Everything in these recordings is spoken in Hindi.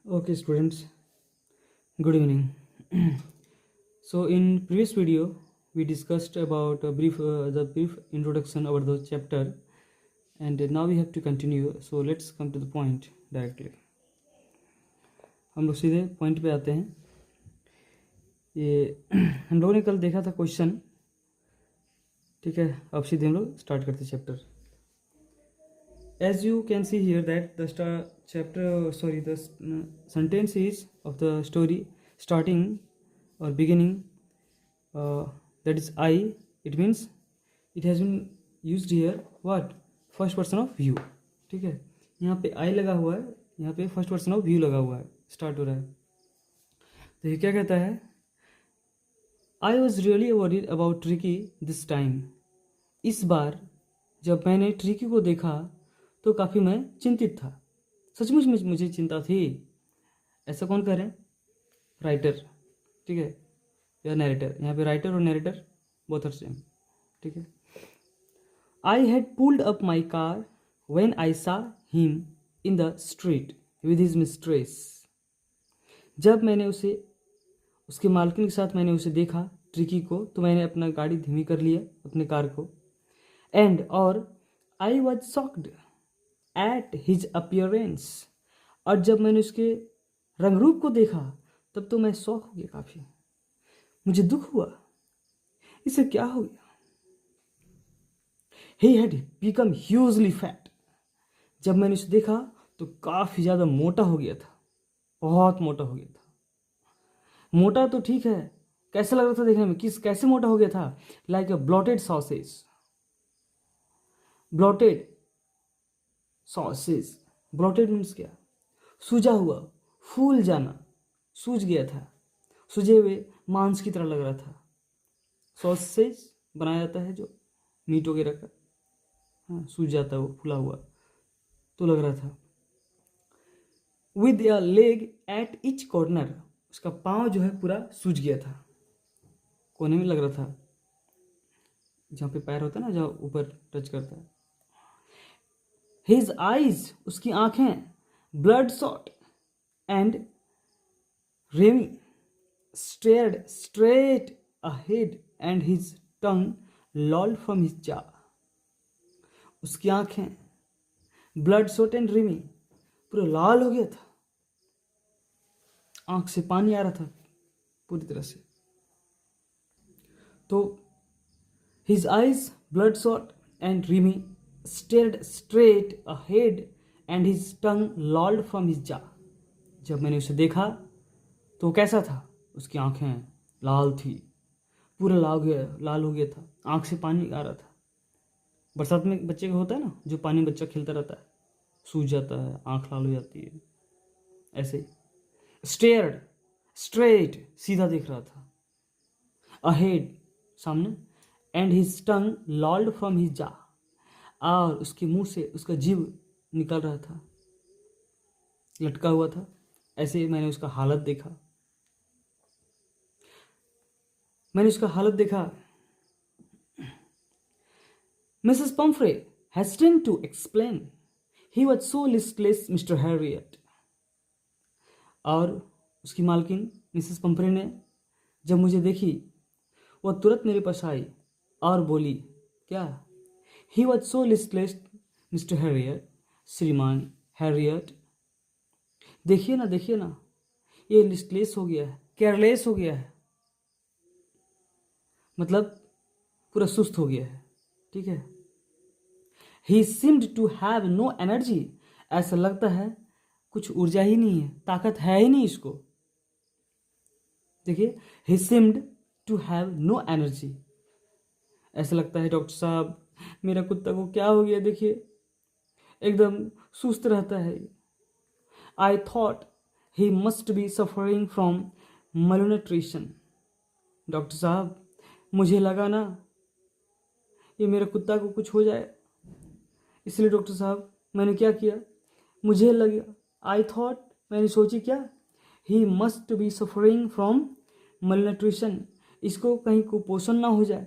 Okay, students, good evening. So, in previous video, we discussed about the brief introduction over the chapter, and now we have to continue. So, let's come to the point directly. हम लोग सीधे पॉइंट पे आते हैं. ये हम लोगों ने कल देखा था क्वेश्चन, ठीक है. अब सीधे हम लोग स्टार्ट करते हैं chapter. As you can see here that the sentence is of the story starting or beginning, that is I. It means it has been used here what? First person of view. ठीक है, यहाँ पे I लगा हुआ है, यहाँ पे फर्स्ट पर्सन ऑफ व्यू लगा हुआ है, स्टार्ट हो रहा है. तो ये क्या कहता है? I was really worried about Tricky this time. इस बार जब मैंने ट्रिकी को देखा तो काफ़ी मैं चिंतित था. सचमुच मुझे चिंता थी. ऐसा कौन कह रहे हैं? राइटर, ठीक है, या नरेटर. यहाँ पे राइटर और नरेटर बोथ आर सेम, ठीक है. I had pulled up my car when I सा him in the street with his mistress. जब मैंने उसके मालकिन के साथ मैंने उसे देखा ट्रिकी को, तो मैंने अपना गाड़ी धीमी कर लिया, अपने कार को. एंड और I was shocked at his appearance. और जब मैंने उसके रंग रूप को देखा तब तो मैं शॉक हो गया काफ़ी. मुझे दुख हुआ, इसे क्या हो गया. He had become hugely fat. जब मैंने उसे देखा तो काफ़ी ज़्यादा मोटा हो गया था, बहुत मोटा हो गया था. मोटा तो ठीक है, कैसा लग रहा था देखने में? कैसे मोटा हो गया था? लाइक अ blotted sausage. Blotted sausage, blotted means क्या? सूजा हुआ, फूल जाना, सूज गया था, सूजे हुए मांस की तरह लग रहा था. सॉसेज बनाया जाता है जो मीट वगैरह का, हाँ, सूज जाता है वो, फूला हुआ तो लग रहा था. With a leg at each corner. उसका पाँव जो है पूरा सूज गया था, कोने में लग रहा था, जहाँ पे पैर होता है ना, जहाँ ऊपर टच करता है. His eyes, उसकी आंखें, bloodshot and remy, stared straight ahead and his tongue lolled from his jaw. उसकी आंखें bloodshot and remy, पूरा लाल हो गया था, आंख से पानी आ रहा था पूरी तरह से. तो his eyes bloodshot and remy stared straight ahead and his tongue lolled from his jaw. जब मैंने उसे देखा तो कैसा था? उसकी आंखें लाल थी, पूरा लाल हो गया था, आंख से पानी आ रहा था. बरसात में बच्चे का होता है ना, जो पानी बच्चा खेलता रहता है, सूज जाता है, आंख लाल हो जाती है, ऐसे. स्टेयर्ड, स्ट्रेट, सीधा देख रहा था. अहेड, सामने. And his tongue लॉल्ड from his जा, और उसके मुंह से उसका जीव निकल रहा था, लटका हुआ था. ऐसे मैंने उसका हालत देखा. Mrs Pomfrey hastened to explain. He was so listless, Mr. Harriet. और उसकी मालकिन मिसेस पंफ्रे ने जब मुझे देखी, वह तुरंत मेरे पास आई और बोली, क्या? He was so listless, Mr. Harriet. श्रीमान हैरियट, देखिए ना, ये लिस्टलेस हो गया है, केयरलेस हो गया है, मतलब पूरा सुस्त हो गया है, ठीक है. He seemed to have no energy. ऐसा लगता है कुछ ऊर्जा ही नहीं है, ताकत है ही नहीं इसको. देखिए, he seemed to have no energy. ऐसा लगता है डॉक्टर साहब मेरा कुत्ता को क्या हो गया, देखिए एकदम सुस्त रहता है. I thought he must be suffering from malnutrition. Doctor साहब मुझे लगा ना ये मेरे कुत्ता को कुछ हो जाए, इसलिए डॉक्टर साहब मैंने क्या किया, मुझे लगा, आई थॉट, मैंने सोची क्या, he must be suffering from malnutrition. इसको कहीं कुपोषण ना हो जाए,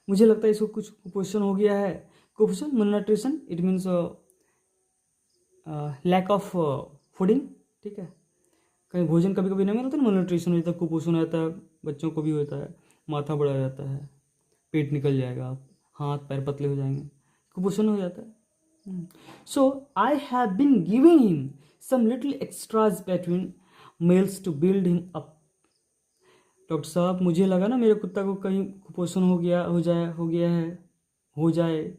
मुझे लगता है इसको कुछ कुपोषण हो गया है. कुपोषण, malnutrition, it means lack of fooding, ठीक है। कहीं भोजन कभी कभी नहीं मिलता ना, malnutrition हो जाता है, कुपोषण हो जाता है, बच्चों को भी होता है, माथा बड़ा हो जाता है, पेट निकल जाएगा, हाथ पैर पतले हो जाएंगे, कुपोषण हो जाता है। So I have been giving him some little extras between meals to build him up. Doctor साहब मुझे लगा ना मेरे कुत्ता को कहीं कुपोषण हो जाए,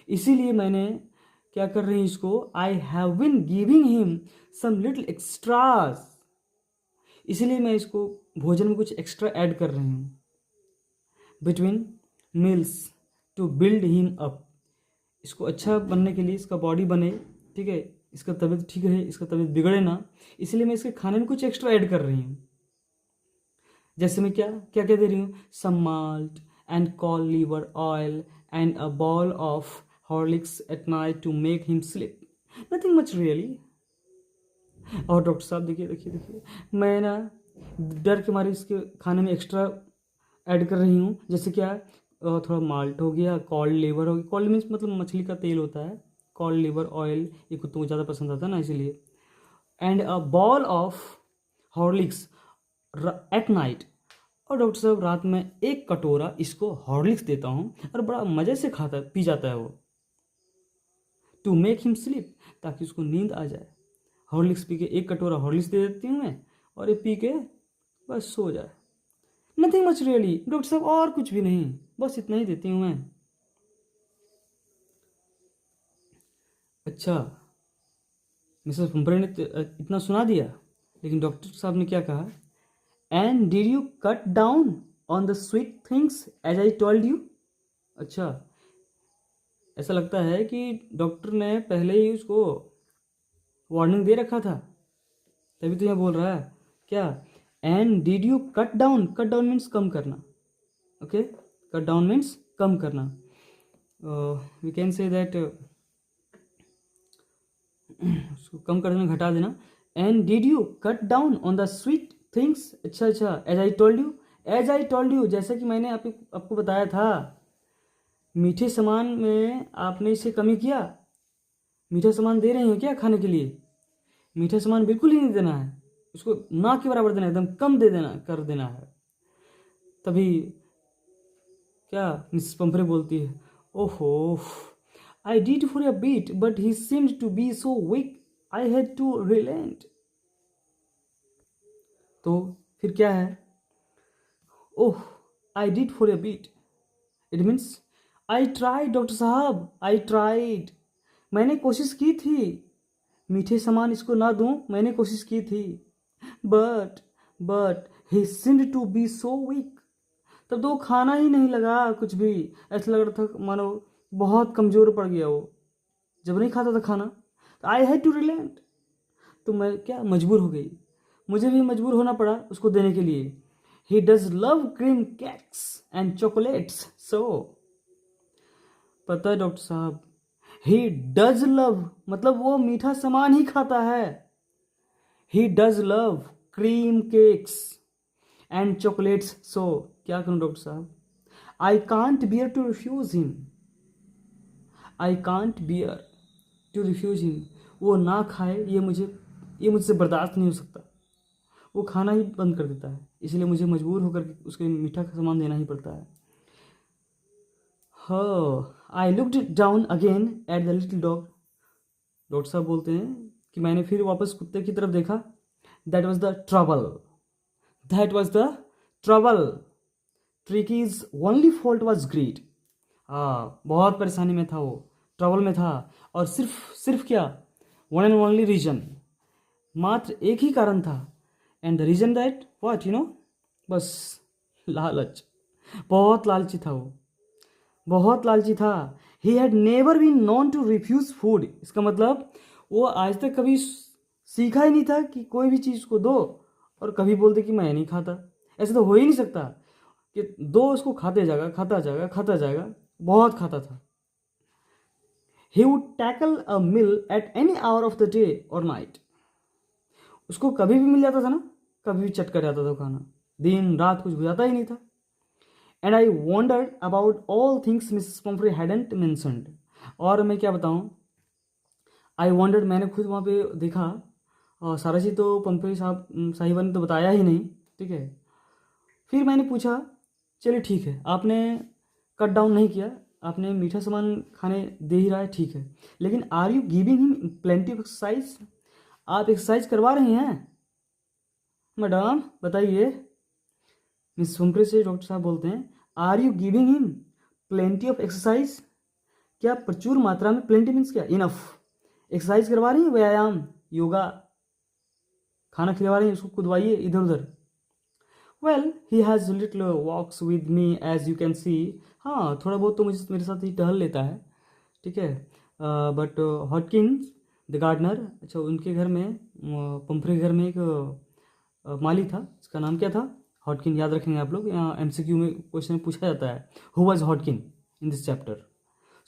इसीलिए मैंने क्या कर रही हूँ इसको, I have been giving him some little extras, इसीलिए मैं इसको भोजन में कुछ एक्स्ट्रा ऐड कर रही हूँ, between meals to build him up, इसको अच्छा बनने के लिए, इसका बॉडी बने, ठीक है, इसका तबीयत ठीक रहे, इसका तबीयत बिगड़े ना, इसलिए मैं इसके खाने में कुछ एक्स्ट्रा ऐड कर रही हूँ। जैसे मैं क्या क्या क्या दे रही हूँ, some malt and cod liver oil and a bowl of Horlicks at night to make him sleep, nothing much really. और डॉक्टर साहब देखिए देखिए देखिए, मैं ना डर के मारे इसके खाने में एक्स्ट्रा ऐड कर रही हूँ, जैसे क्या थोड़ा माल्ट हो गया, कॉल्ड लीवर हो गया, कॉल्ड मीन्स मतलब मछली का तेल होता है, कॉल्ड लीवर ऑयल, ये कुत्तों को ज़्यादा पसंद आता है ना इसीलिए, and a bowl of Horlicks at night, और डॉक्टर साहब रात में एक कटोरा इसको हॉर्लिक्स देता हूँ और बड़ा मज़े से खाता पी जाता है वो, टू मेक हिम स्लीप, ताकि उसको नींद आ जाए। हॉर्लिक्स पी के, एक कटोरा हॉर्लिक्स दे देती हूँ मैं, और ये पी के बस सो जाए, नथिंग मच रियली डॉक्टर साहब, और कुछ भी नहीं, बस इतना ही देती हूँ मैं। अच्छा, मिसेस पंपरे ने इतना सुना दिया, लेकिन डॉक्टर साहब ने क्या कहा, and did you cut down on the sweet things as I told you. अच्छा, ऐसा लगता है कि डॉक्टर ने पहले ही उसको वार्निंग दे रखा था, तभी तो यह बोल रहा है क्या, and did you cut down means कम करना, ओके, कट डाउन मीन्स कम करना, वी कैन से दैट उसको कम कर देना, घटा देना। And did you cut down on the sweet things, अच्छा अच्छा, एज आई टोल्ड यू, जैसा कि मैंने आपको बताया था, मीठे सामान में आपने इसे कमी किया, मीठा सामान दे रही हैं क्या खाने के लिए, मीठा सामान बिल्कुल ही नहीं देना है, उसको ना के बराबर देना है, एकदम कम दे देना कर देना है। तभी क्या मिसेस पंपरे बोलती है, ओहो, I did for a bit but he seemed to be so weak, I had to relent. तो फिर क्या है, oh, I did for a bit, it means I tried doctor साहब, आई ट्राइड, मैंने कोशिश की थी, मीठे सामान इसको ना दूं, मैंने कोशिश की थी, but he seemed to be so weak, तब तो वो खाना ही नहीं लगा कुछ भी, ऐसा लग रहा था मानो बहुत कमज़ोर पड़ गया वो, जब नहीं खाता था खाना, तो आई हैड टू रिलेंट, तो मैं क्या मजबूर हो गई, मुझे भी मजबूर होना पड़ा उसको देने के लिए। He does love cream cakes and chocolates, so पता है डॉक्टर साहब, ही डज लव मतलब वो मीठा सामान ही खाता है, he does love cream cakes and chocolates, so क्या करूं डॉक्टर साहब, I can't bear to refuse him, I can't bear to refuse him, वो ना खाए ये मुझसे बर्दाश्त नहीं हो सकता, वो खाना ही बंद कर देता है, इसलिए मुझे मजबूर होकर उसके मीठा का सामान देना ही पड़ता है। I looked down again at the little dog, doctor साहब बोलते हैं कि मैंने फिर वापस कुत्ते की तरफ देखा, that was the trouble, that was the trouble, Tricki's only fault was greed, बहुत परेशानी में था वो, ट्रबल में था, और सिर्फ क्या, वन एंड ओनली रीजन, मात्र एक ही कारण था, and the reason that what you know, बस लालच, बहुत लालची था वो, बहुत लालची था। He had never been known to refuse food, इसका मतलब वो आज तक कभी सीखा ही नहीं था कि कोई भी चीज़ को दो और कभी बोलते कि मैं नहीं खाता, ऐसा तो हो ही नहीं सकता कि दो उसको खाते जाएगा खाता जाएगा खाता जाएगा, बहुत खाता था। He would tackle a mill at any hour of the day और नाइट, उसको कभी भी मिल जाता था ना, कभी भी चट कर जाता था खाना, दिन रात कुछ बुझाता ही नहीं था। And I wandered about all things Mrs Pomfrey hadn't mentioned, और मैं क्या बताऊं, आई वॉन्डर्ड मैंने खुद वहाँ पे देखा और सारा चीज़ तो पंपरी साहिबा ने तो बताया ही नहीं, ठीक है। फिर मैंने पूछा, चलिए ठीक है, आपने कट डाउन नहीं किया, आपने मीठा सामान खाने दे ही रहा है, ठीक है, लेकिन are you giving him plenty of exercise? आप एक्सरसाइज करवा रही हैं मैडम, बताइए। मिस हुम्फ्री से डॉक्टर साहब बोलते हैं, are you giving him plenty of exercise? क्या प्रचुर मात्रा में, प्लेंटी मीन्स क्या, इनफ, एक्सरसाइज करवा रही हैं, व्यायाम, योगा, खाना खिलवा रही हैं, उसको कुदवाइए इधर उधर। Well he has little walks with me as you can see. हाँ, थोड़ा बहुत तो मुझे मेरे साथ ही टहल लेता है, ठीक है। बट हॉटकिंस द गार्डनर, अच्छा उनके घर में, पंफरे के घर में एक माली था, इसका नाम क्या था, हॉटकिन, याद रखेंगे आप लोग, यहाँ एमसीक्यू में क्वेश्चन पूछा जाता है, who was Hotkin in this chapter,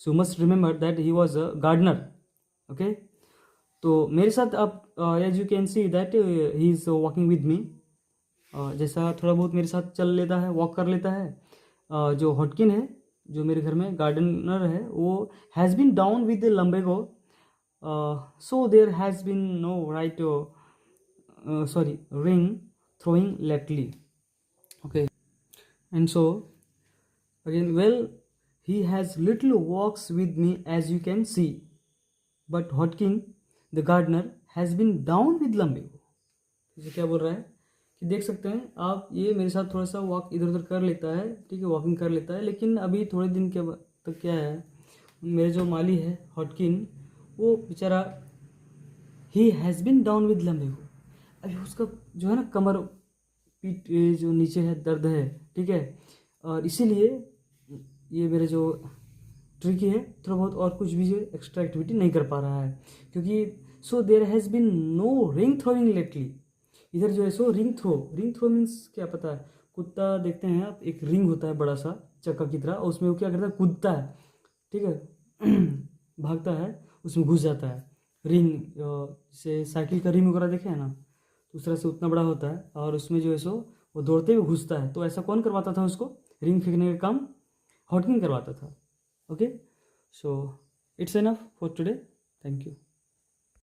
so must remember that he was a gardener, okay. तो मेरे साथ आप as you can see that he is walking with me, जैसा थोड़ा बहुत मेरे साथ चल लेता है, वॉक कर लेता है। जो हॉटकिन है, जो मेरे घर में गार्डनर है, वो has been down with lumbago, so there has been no right sorry ring throwing lately, okay. And so again, well, he has little walks with me as you can see, but Hodkin the gardener has been down with lumbago। इसे क्या बोल रहा है कि देख सकते हैं आप, ये मेरे साथ थोड़ा सा वॉक इधर उधर कर लेता है, ठीक है, वॉकिंग कर लेता है, लेकिन अभी थोड़े दिन के तक क्या है, मेरे जो माली है हॉटकिन, वो बेचारा he has been down with लम्बेगो, अभी उसका जो है ना कमर पीठ जो नीचे है दर्द है, ठीक है, और इसीलिए ये मेरे जो ट्रिकी है, थोड़ा बहुत और कुछ भी जो एक्स्ट्रा एक्टिविटी नहीं कर पा रहा है, क्योंकि so there has been no ring throwing lately. इधर जो है सो रिंग थ्रो मीन्स क्या पता है, कुत्ता देखते हैं आप, एक रिंग होता है बड़ा सा चक्का की तरह, और उसमें वो क्या करता है, कूदता है, ठीक है, भागता है, उसमें घुस जाता है। रिंग से साइकिल का रिंग वगैरह देखे हैं ना, तो उस तरह से उतना बड़ा होता है, और उसमें जो है सो वो दौड़ते हुए घुसता है। तो ऐसा कौन करवाता था उसको, रिंग फेंकने का काम हॉटकिन करवाता था, okay. So it's enough for today, thank you.